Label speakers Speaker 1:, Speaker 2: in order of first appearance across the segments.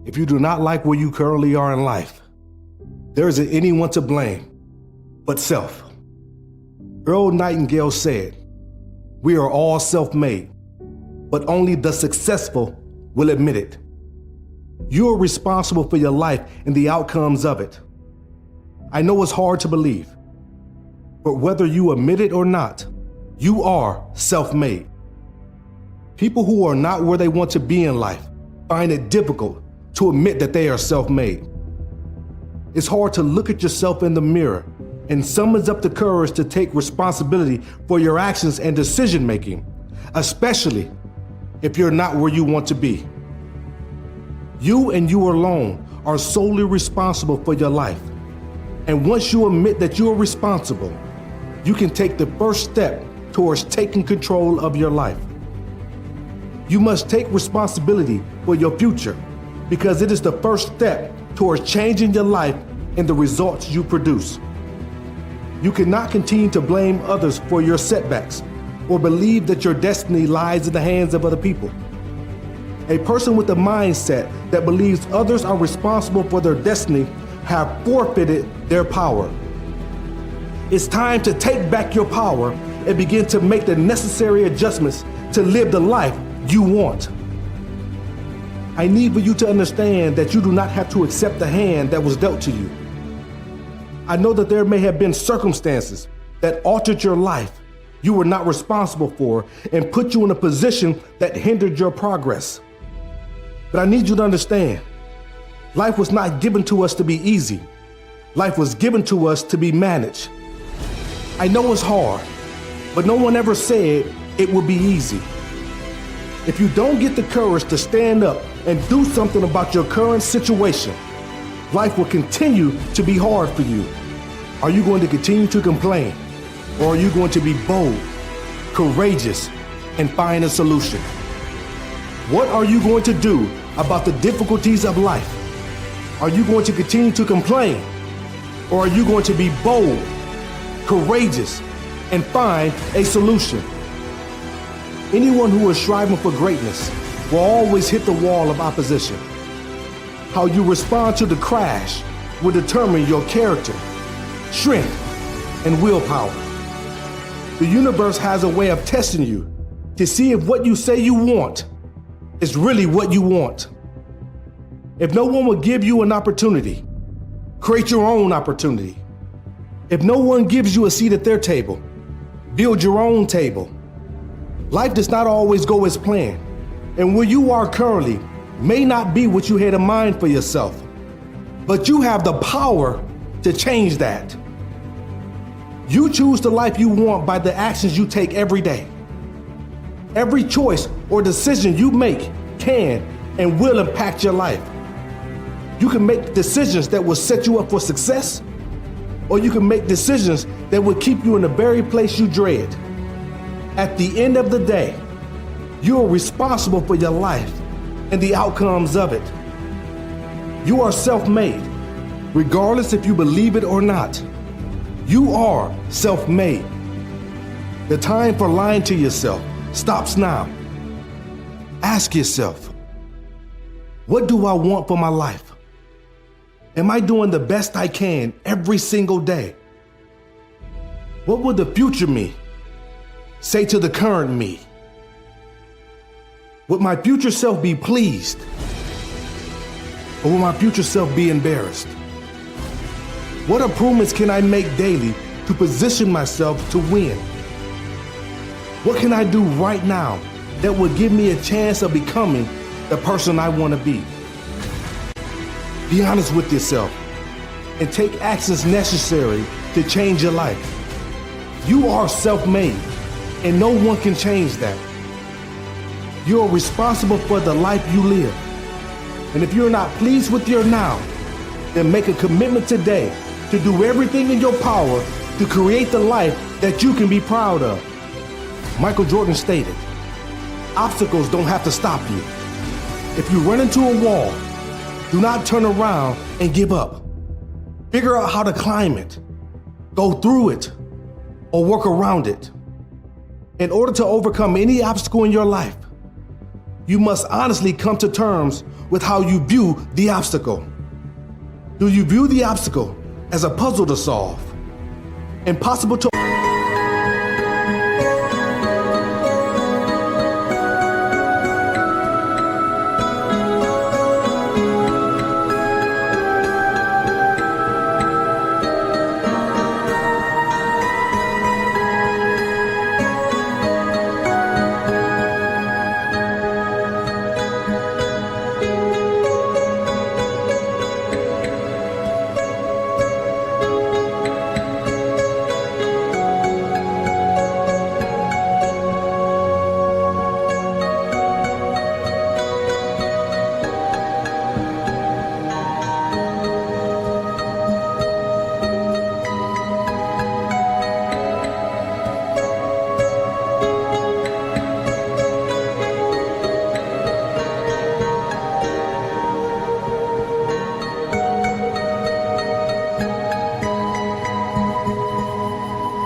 Speaker 1: If you do not like where you currently are in life, there isn't anyone to blame but self. Earl Nightingale said, "We are all self-made, but only the successful will admit it." You are responsible for your life and the outcomes of it. I know it's hard to believe, but whether you admit it or not, you are self-made. People who are not where they want to be in life find it difficult to admit that they are self-made. It's hard to look at yourself in the mirror and summons up the courage to take responsibility for your actions and decision-making, especially if you're not where you want to be. You and you alone are solely responsible for your life. And once you admit that you are responsible, you can take the first step towards taking control of your life. You must take responsibility for your future because it is the first step towards changing your life and the results you produce. You cannot continue to blame others for your setbacks or believe that your destiny lies in the hands of other people. A person with a mindset that believes others are responsible for their destiny have forfeited their power. It's time to take back your power and begin to make the necessary adjustments to live the life you want. I need for you to understand that you do not have to accept the hand that was dealt to you. I know that there may have been circumstances that altered your life you were not responsible for and put you in a position that hindered your progress. But I need you to understand, life was not given to us to be easy. Life was given to us to be managed. I know it's hard, but no one ever said it would be easy. If you don't get the courage to stand up and do something about your current situation, life will continue to be hard for you. Are you going to continue to complain, or are you going to be bold, courageous, and find a solution? What are you going to do about the difficulties of life? Are you going to continue to complain, or are you going to be bold, courageous, and find a solution? Anyone who is striving for greatness will always hit the wall of opposition. How you respond to the crash will determine your character, strength, and willpower. The universe has a way of testing you to see if what you say you want is really what you want. If no one will give you an opportunity, create your own opportunity. If no one gives you a seat at their table, build your own table. Life does not always go as planned, and where you are currently may not be what you had in mind for yourself, but you have the power to change that. You choose the life you want by the actions you take every day. Every choice or decision you make can and will impact your life. You can make decisions that will set you up for success, or you can make decisions that will keep you in the very place you dread. At the end of the day, you are responsible for your life and the outcomes of it. You are self-made, regardless if you believe it or not. You are self-made. The time for lying to yourself stops now. Ask yourself, what do I want for my life? Am I doing the best I can every single day? What will the future me say to the current me? Would my future self be pleased? Or will my future self be embarrassed? What improvements can I make daily to position myself to win? What can I do right now that will give me a chance of becoming the person I want to be? Be honest with yourself and take actions necessary to change your life. You are self-made, and no one can change that. You are responsible for the life you live. And if you're not pleased with your now, then make a commitment today to do everything in your power to create the life that you can be proud of. Michael Jordan stated, "Obstacles don't have to stop you. If you run into a wall, do not turn around and give up. Figure out how to climb it, go through it, or work around it. In order to overcome any obstacle in your life, You must honestly come to terms with how you view the obstacle. Do you view the obstacle as a puzzle to solve? Impossible to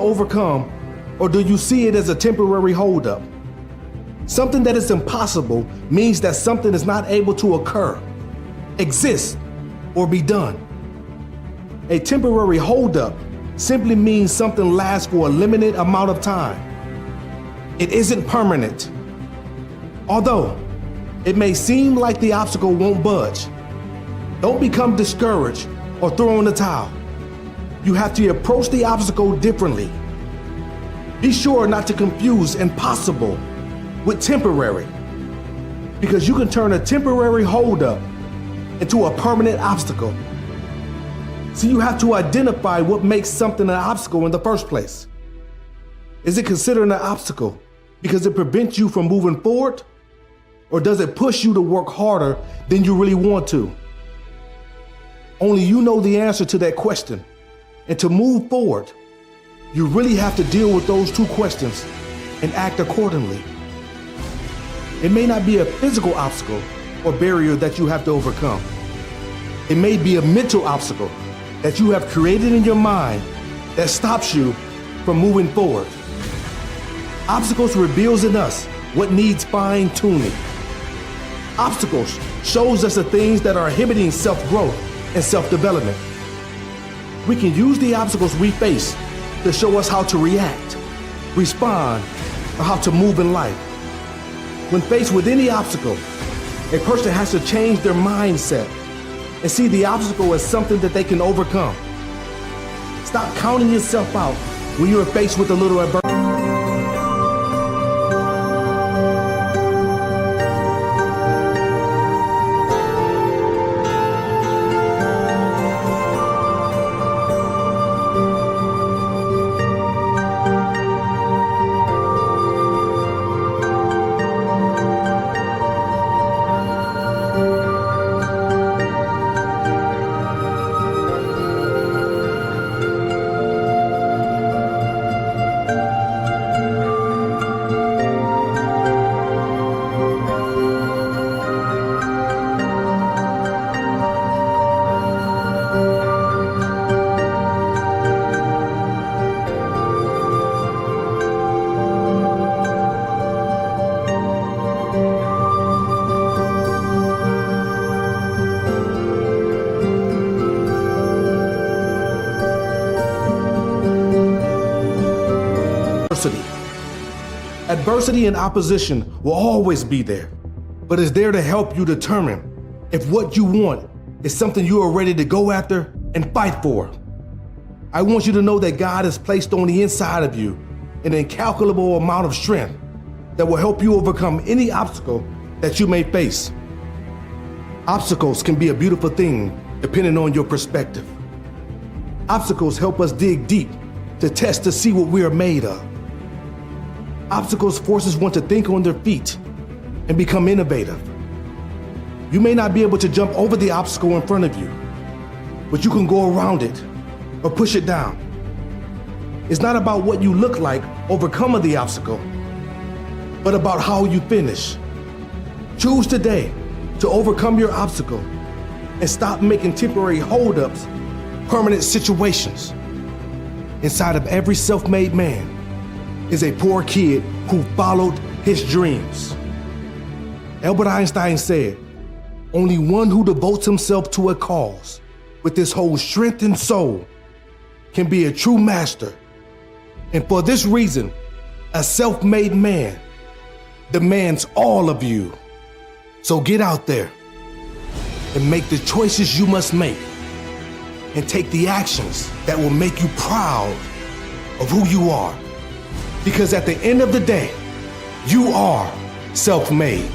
Speaker 1: overcome, or do you see it as a temporary holdup? Something that is impossible means that something is not able to occur, exist, or be done. A temporary holdup simply means something lasts for a limited amount of time. It isn't permanent. Although it may seem like the obstacle won't budge, don't become discouraged or throw in the towel. You have to approach the obstacle differently. Be sure not to confuse impossible with temporary, because you can turn a temporary holdup into a permanent obstacle. So you have to identify what makes something an obstacle in the first place. Is it considered an obstacle because it prevents you from moving forward? Or does it push you to work harder than you really want to? Only you know the answer to that question. And to move forward, you really have to deal with those two questions and act accordingly. It may not be a physical obstacle or barrier that you have to overcome. It may be a mental obstacle that you have created in your mind that stops you from moving forward. Obstacles reveals in us what needs fine-tuning. Obstacles shows us the things that are inhibiting self-growth and self-development. We can use the obstacles we face to show us how to react, respond, or how to move in life. When faced with any obstacle, a person has to change their mindset and see the obstacle as something that they can overcome. Stop counting yourself out when you are faced with a little adversity. Adversity and opposition will always be there, but it's there to help you determine if what you want is something you are ready to go after and fight for. I want you to know that God has placed on the inside of you an incalculable amount of strength that will help you overcome any obstacle that you may face. Obstacles can be a beautiful thing depending on your perspective. Obstacles help us dig deep to test to see what we are made of. Obstacles forces one to think on their feet and become innovative. You may not be able to jump over the obstacle in front of you, but you can go around it or push it down. It's not about what you look like overcoming the obstacle, but about how you finish. Choose today to overcome your obstacle and stop making temporary holdups permanent situations. Inside of every self-made man is a poor kid who followed his dreams. Albert Einstein said, only one who devotes himself to a cause with his whole strength and soul can be a true master. And for this reason, a self-made man demands all of you. So get out there and make the choices you must make and take the actions that will make you proud of who you are. Because at the end of the day, you are self-made.